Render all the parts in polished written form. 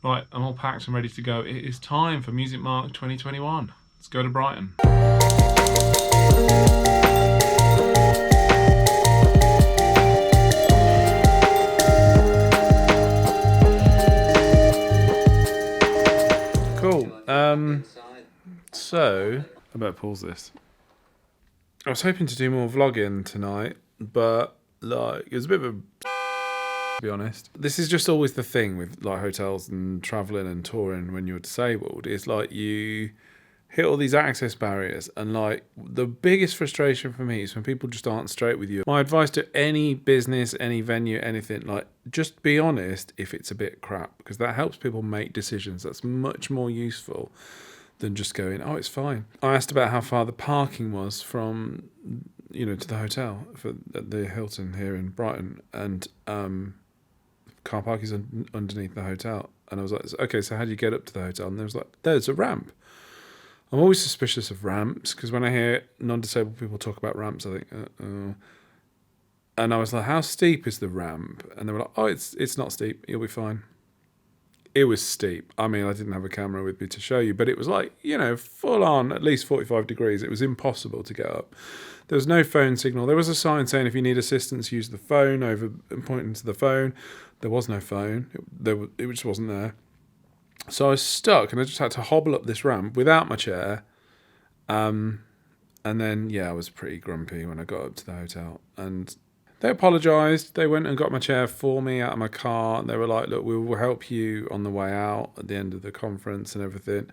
Right, I'm all packed and ready to go. It is time for Music Mark 2021. Let's go to Brighton. Cool. So I better pause this. I was hoping to do more vlogging tonight, but it was a bit of a to be honest. This is just always the thing with hotels and travelling and touring when you're disabled. It's you hit all these access barriers, and the biggest frustration for me is when people just aren't straight with you. My advice to any business, any venue, anything, just be honest if it's a bit crap, because that helps people make decisions. That's much more useful than just going, oh, it's fine. I asked about how far the parking was from, to the hotel at the Hilton here in Brighton, and car park is underneath the hotel. And I was like, okay, so how do you get up to the hotel? And there was there's a ramp. I'm always suspicious of ramps, because when I hear non-disabled people talk about ramps, I think, uh-oh. And I was like, how steep is the ramp? And they were like, oh, it's not steep, you'll be fine. It was steep. I mean, I didn't have a camera with me to show you, but it was full on, at least 45 degrees. It was impossible to get up. There was no phone signal. There was a sign saying if you need assistance, use the phone, over and pointing to the phone. There was no phone. It just wasn't there. So I was stuck, and I just had to hobble up this ramp without my chair. And then, I was pretty grumpy when I got up to the hotel. And they apologised. They went and got my chair for me out of my car. And they were like, look, we will help you on the way out at the end of the conference and everything.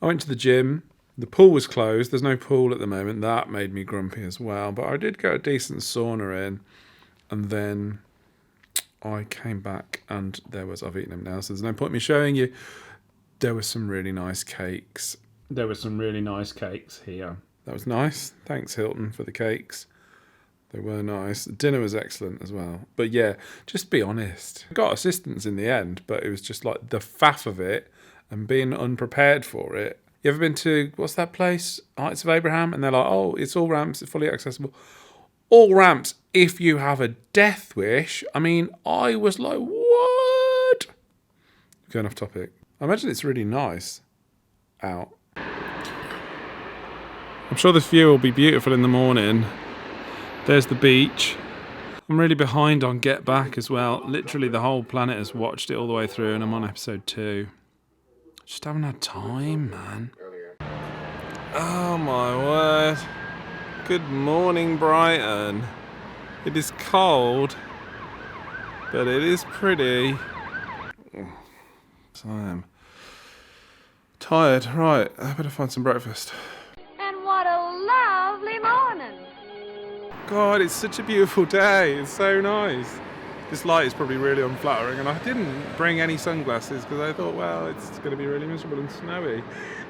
I went to the gym. The pool was closed. There's no pool at the moment. That made me grumpy as well. But I did get a decent sauna in. And then I came back and I've eaten them now, so there's no point in me showing you. There were some really nice cakes. There were some really nice cakes here. That was nice. Thanks, Hilton, for the cakes. They were nice. Dinner was excellent as well. But just be honest. I got assistance in the end, but it was just the faff of it and being unprepared for it. You ever been to, what's that place? Heights of Abraham? And they're like, oh, it's all ramps, it's fully accessible. All ramps if you have a death wish. I mean, I was like, what? Going off topic. I imagine it's really nice out. I'm sure this view will be beautiful in the morning. There's the beach. I'm really behind on Get Back as well. Literally the whole planet has watched it all the way through, and I'm on episode 2. Just haven't had time, man. Oh my word. Good morning, Brighton. It is cold, but it is pretty. So I am tired. Right, I better find some breakfast. And what a lovely morning. God, it's such a beautiful day. It's so nice. This light is probably really unflattering, and I didn't bring any sunglasses because I thought, well, it's going to be really miserable and snowy.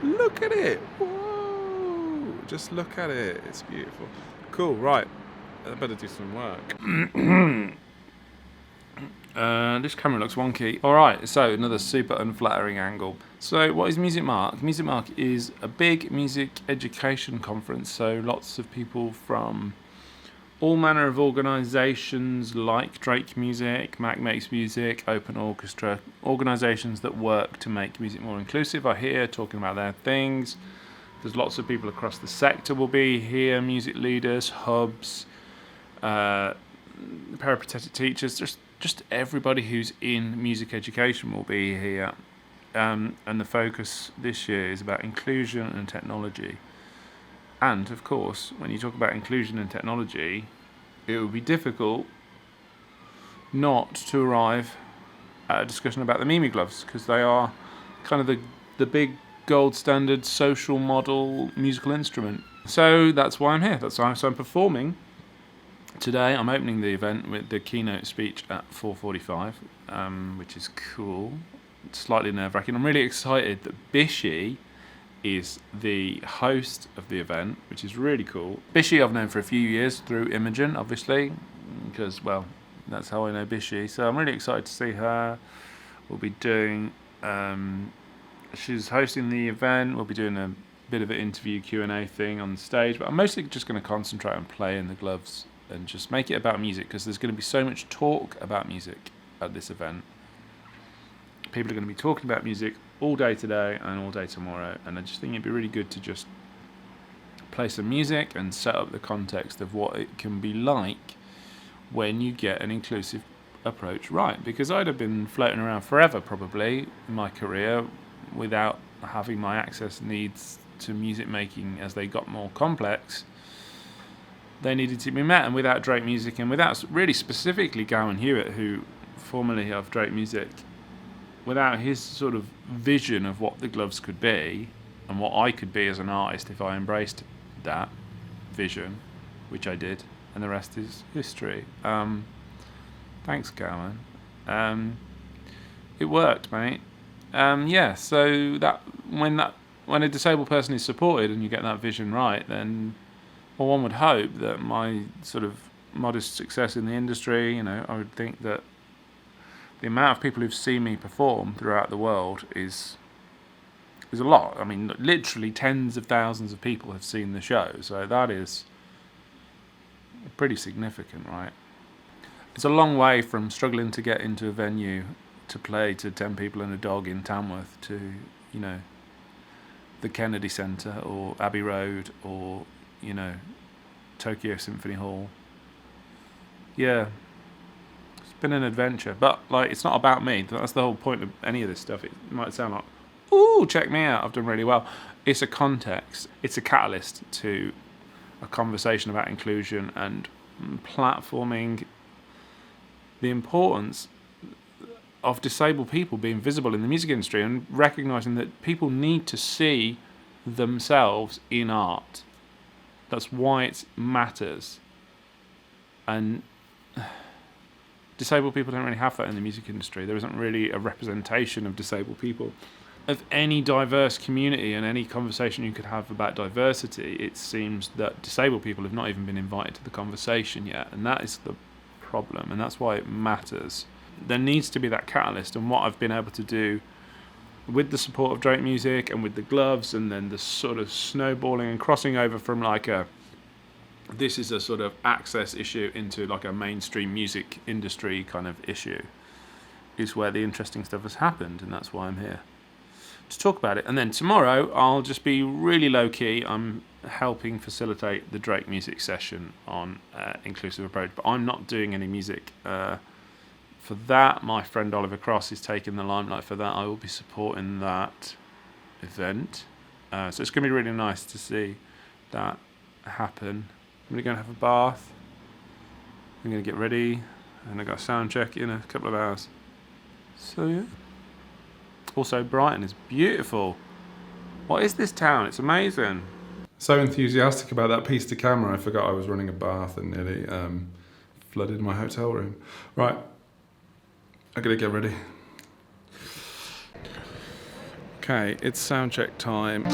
Look at it. Whoa. Just look at it. It's beautiful. Cool, right. I better do some work. This camera looks wonky. Alright, so another super unflattering angle. So what is Music Mark? Music Mark is a big music education conference, so lots of people from all manner of organisations like Drake Music, Mac Makes Music, Open Orchestra, organisations that work to make music more inclusive are here talking about their things. There's lots of people across the sector will be here, music leaders, hubs, peripatetic teachers, just everybody who's in music education will be here. And the focus this year is about inclusion and technology. And, of course, when you talk about inclusion and technology, it would be difficult not to arrive at a discussion about the MiMu Gloves, because they are kind of the big gold standard social model musical instrument. So that's why I'm here. So I'm performing today. I'm opening the event with the keynote speech at 4:45, which is cool. It's slightly nerve-wracking. I'm really excited that Bishy is the host of the event, which is really cool. Bishy I've known for a few years through Imogen, obviously, because, well, that's how I know Bishy. So I'm really excited to see her. We'll be doing... she's hosting the event. We'll be doing a bit of an interview Q&A thing on the stage, but I'm mostly just going to concentrate on playing the gloves and just make it about music, because there's going to be so much talk about music at this event. People are going to be talking about music all day today and all day tomorrow, and I just think it'd be really good to just play some music and set up the context of what it can be like when you get an inclusive approach right. Because I'd have been floating around forever probably in my career without having my access needs to music making as they got more complex. They needed to be met, and without Drake Music and without really specifically Gowan Hewitt, who formerly of Drake Music, without his sort of vision of what the Gloves could be and what I could be as an artist if I embraced that vision, which I did, and the rest is history. Thanks, Gowan. It worked, mate. So that when a disabled person is supported and you get that vision right, then one would hope that my sort of modest success in the industry, I would think that the amount of people who've seen me perform throughout the world is a lot. I mean, literally tens of thousands of people have seen the show, so that is pretty significant, right? It's a long way from struggling to get into a venue to play to 10 people and a dog in Tamworth to, the Kennedy Centre or Abbey Road or, Tokyo Symphony Hall. Yeah. It's been an adventure, but it's not about me. That's the whole point of any of this stuff. It might sound like, ooh, check me out, I've done really well. It's a context. It's a catalyst to a conversation about inclusion and platforming the importance of disabled people being visible in the music industry and recognising that people need to see themselves in art. That's why it matters. And disabled people don't really have that in the music industry. There isn't really a representation of disabled people. Of any diverse community and any conversation you could have about diversity, it seems that disabled people have not even been invited to the conversation yet, and that is the problem, and that's why it matters. There needs to be that catalyst, and what I've been able to do with the support of Drake Music and with the Gloves, and then the sort of snowballing and crossing over from this is a sort of access issue into a mainstream music industry kind of issue, is where the interesting stuff has happened, and that's why I'm here to talk about it. And then tomorrow I'll just be really low key. I'm helping facilitate the Drake Music session on inclusive approach, but I'm not doing any music for that. My friend Oliver Cross is taking the limelight for that. I will be supporting that event, so it's going to be really nice to see that happen. I'm going to go and have a bath. I'm going to get ready, and I've got a sound check in a couple of hours. So yeah. Also, Brighton is beautiful. What is this town? It's amazing. So enthusiastic about that piece to camera, I forgot I was running a bath and nearly flooded my hotel room. Right, I gotta get ready. Okay, it's sound check time.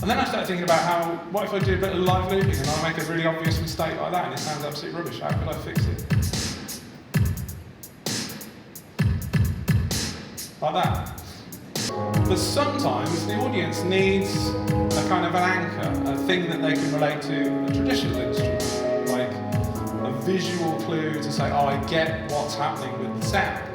And then I started thinking about what if I do a bit of live looping and I make a really obvious mistake like that and it sounds absolutely rubbish? How could I fix it? Like that. But sometimes the audience needs a kind of an anchor, a thing that they can relate to a traditional instrument, like a visual clue to say, oh, I get what's happening with the sound.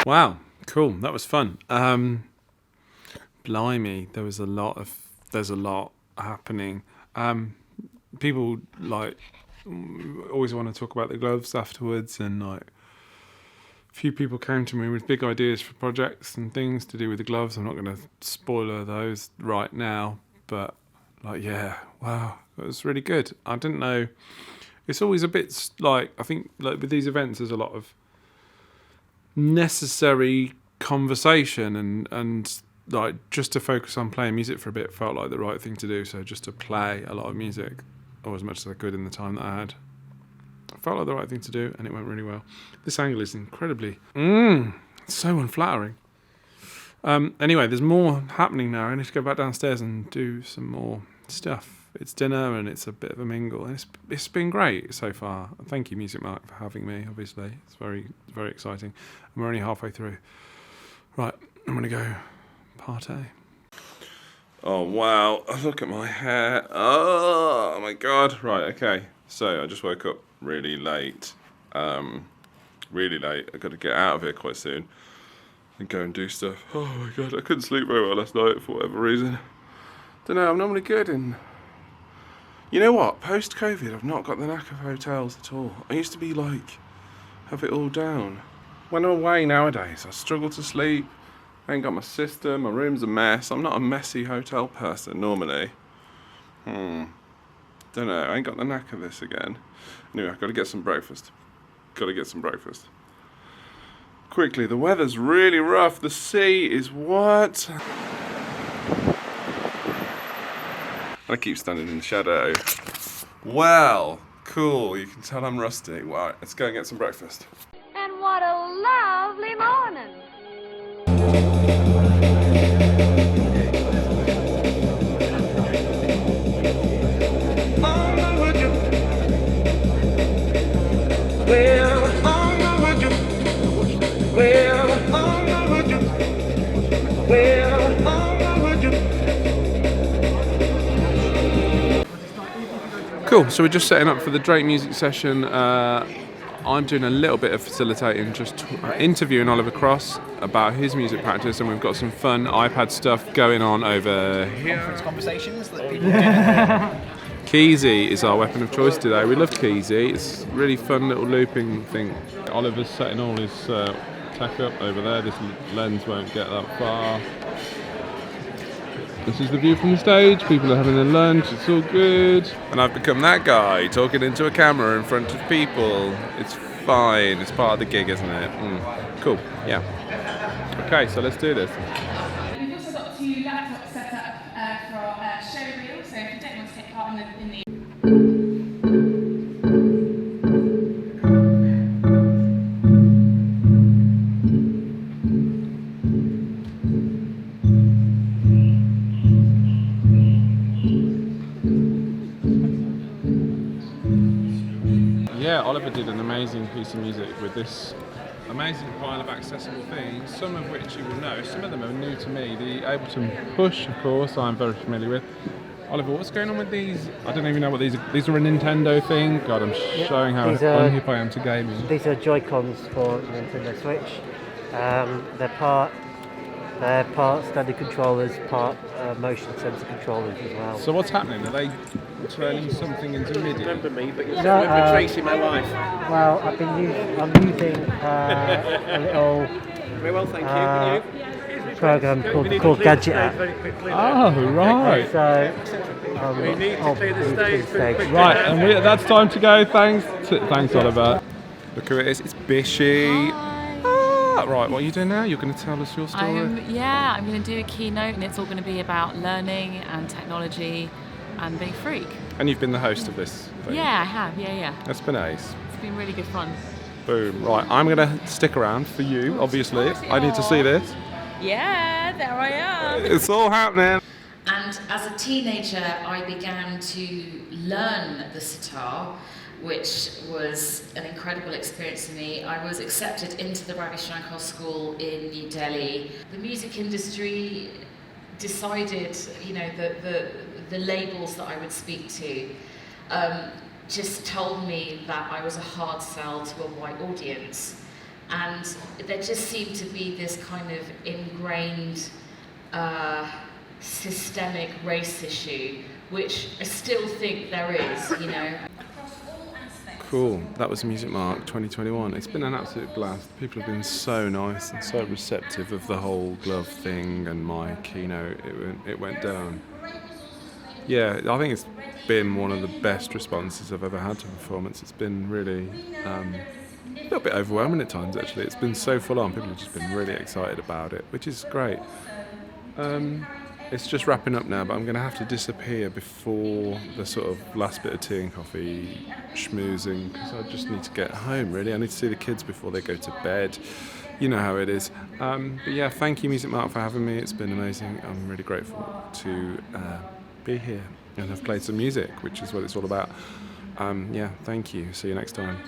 Wow, cool. That was fun. Blimey, there's a lot happening. People like always want to talk about the gloves afterwards, and like a few people came to me with big ideas for projects and things to do with the gloves. I'm not going to spoiler those right now, but like, yeah, wow, it was really good. I didn't know. It's always a bit like, I think like with these events, there's a lot of necessary conversation and like just to focus on playing music for a bit felt like the right thing to do. So just to play a lot of music, or as much as I could in the time that I had, felt like the right thing to do, and it went really well. This angle is incredibly so unflattering. Anyway, there's more happening now. I need to go back downstairs and do some more stuff. It's dinner and it's a bit of a mingle, and it's been great so far. Thank you, Music Mark, for having me. Obviously, it's very, very exciting. And we're only halfway through. Right, I'm gonna go partay. Oh wow! Look at my hair. Oh my god! Right, okay. So I just woke up really late. Really late. I got to get out of here quite soon and go and do stuff. Oh my god! I couldn't sleep very well last night for whatever reason. Don't know. I'm normally good in. You know what? Post-COVID, I've not got the knack of hotels at all. I used to be like, have it all down. When I'm away nowadays, I struggle to sleep. I ain't got my system, my room's a mess. I'm not a messy hotel person normally. Don't know, I ain't got the knack of this again. Anyway, I've got to get some breakfast. Quickly, the weather's really rough. The sea is what? I keep standing in the shadow. Well, cool. You can tell I'm rusty. Right, let's go and get some breakfast. And what a lovely morning. Cool, so we're just setting up for the Drake music session. I'm doing a little bit of facilitating, just interviewing Oliver Cross about his music practice, and we've got some fun iPad stuff going on over here. Conference conversations that people do. Keezy is our weapon of choice today. We love Keezy. It's a really fun little looping thing. Oliver's setting all his tech up over there. This lens won't get that far. This is the view from the stage. People are having their lunch. It's all good. And I've become that guy talking into a camera in front of people. It's fine. It's part of the gig, isn't it? Cool. Yeah. Okay, so let's do this. We've also got 2 laptops set up for showreel, so if you don't want to take part in the Yeah, Oliver did an amazing piece of music with this amazing pile of accessible things, some of which you will know, some of them are new to me. The Ableton Push, of course, I'm very familiar with. Oliver, what's going on with these? I don't even know what these are. These are a Nintendo thing? God, I'm showing how unhip I am to gaming. These are Joy-Cons for Nintendo Switch. They're part standard controllers, part motion sensor controllers as well. So what's happening? Are they turning something into MIDI? Remember me, but you're tracing my life. Well, I'm using a little Very well, thank you. And you? program called Gadget App. Oh, right. So We need to clear the stage. Right, and that's time to go. Thanks, Oliver. Look who it is. It's Bishy. Right, what are you doing now? You're going to tell us your story? I'm going to do a keynote, and it's all going to be about learning and technology and being a freak. And you've been the host of this thing? Yeah, I have. Yeah. That's been ace. It's been really good fun. Boom. Right, I'm going to stick around for you, obviously. I need to see this. Yeah, there I am. It's all happening. And as a teenager, I began to learn the sitar, which was an incredible experience for me. I was accepted into the Ravi Shankar School in New Delhi. The music industry decided, the labels that I would speak to just told me that I was a hard sell to a white audience. And there just seemed to be this kind of ingrained systemic race issue, which I still think there is, you know. Cool. That was Music Mark 2021. It's been an absolute blast. People have been so nice and so receptive of the whole glove thing and my keynote. It went down. Yeah, I think it's been one of the best responses I've ever had to a performance. It's been really a little bit overwhelming at times, actually. It's been so full on. People have just been really excited about it, which is great. It's just wrapping up now, but I'm going to have to disappear before the sort of last bit of tea and coffee schmoozing, because I just need to get home, really. I need to see the kids before they go to bed. You know how it is. But yeah, thank you, Music Mark, for having me. It's been amazing. I'm really grateful to be here and have played some music, which is what it's all about. Yeah, thank you. See you next time.